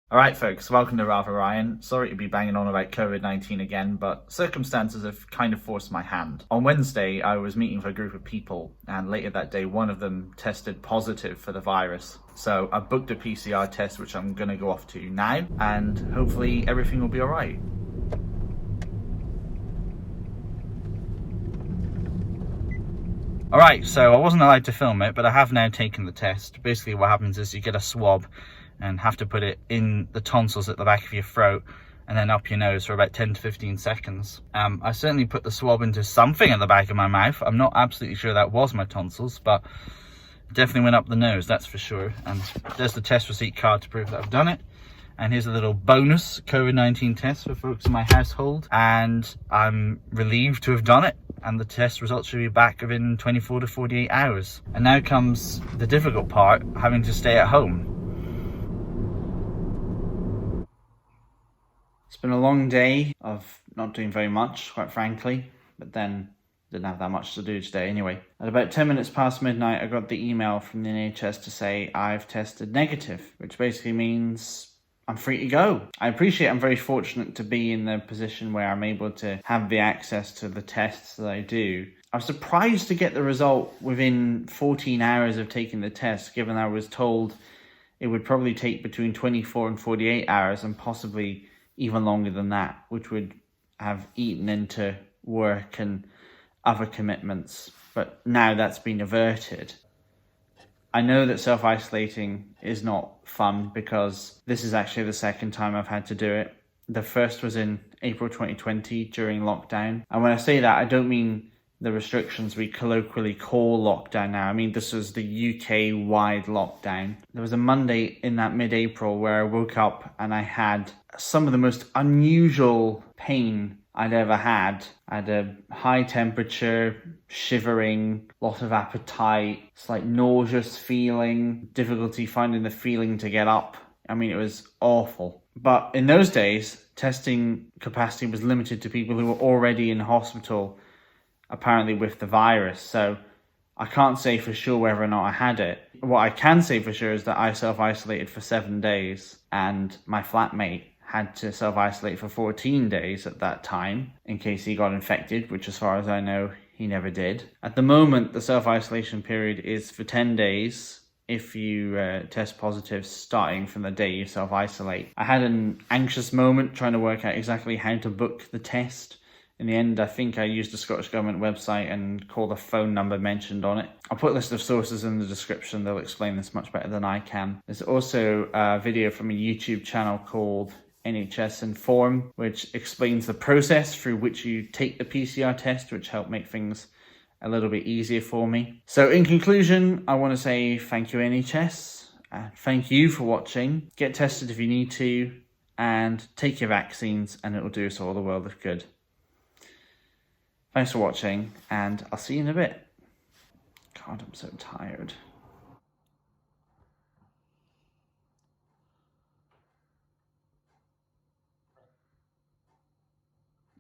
Alright folks, welcome to RatherRyan. Sorry to be banging on about COVID-19 again, but circumstances have kind of forced my hand. On Wednesday, I was meeting with a group of people, and later that day, one of them tested positive for the virus. So I booked a PCR test, which I'm going to go off to now, and hopefully everything will be alright. Alright, so I wasn't allowed to film it, but I have now taken the test. Basically what happens is you get a swab and have to put it in the tonsils at the back of your throat and then up your nose for about 10 to 15 seconds. I certainly put the swab into something at the back of my mouth. I'm not absolutely sure that was my tonsils, but it definitely went up the nose, that's for sure. And there's the test receipt card to prove that I've done it. And here's a little bonus COVID-19 test for folks in my household. And I'm relieved to have done it. And the test results should be back within 24 to 48 hours. And now comes the difficult part, having to stay at home. It's been a long day of not doing very much, quite frankly, but then didn't have that much to do today anyway. At about 10 minutes past midnight, I got the email from the NHS to say I've tested negative, which basically means I'm free to go. I appreciate I'm very fortunate to be in the position where I'm able to have the access to the tests that I do. I was surprised to get the result within 14 hours of taking the test, given I was told it would probably take between 24 and 48 hours and possibly even longer than that, which would have eaten into work and other commitments. But now that's been averted. I know that self-isolating is not fun because this is actually the second time I've had to do it. The first was in April 2020 during lockdown. And when I say that, I don't mean the restrictions we colloquially call lockdown now. I mean, this was the UK-wide lockdown. There was a Monday in that mid-April where I woke up and I had some of the most unusual pain I'd ever had. I had a high temperature, shivering, lot of appetite, slight nauseous feeling, difficulty finding the feeling to get up. I mean, it was awful. But in those days, testing capacity was limited to people who were already in hospital, apparently with the virus. So I can't say for sure whether or not I had it. What I can say for sure is that I self-isolated for 7 days and my flatmate had to self-isolate for 14 days at that time in case he got infected, which as far as I know, he never did. At the moment, the self-isolation period is for 10 days if you test positive starting from the day you self-isolate. I had an anxious moment trying to work out exactly how to book the test. In the end, I think I used the Scottish Government website and called the phone number mentioned on it. I'll put a list of sources in the description. They'll explain this much better than I can. There's also a video from a YouTube channel called NHS Inform, which explains the process through which you take the PCR test, which helped make things a little bit easier for me. So in conclusion, I want to say thank you, NHS. Thank you for watching. Get tested if you need to, and take your vaccines, and it will do us all the world of good. Thanks for watching, and I'll see you in a bit. God, I'm so tired.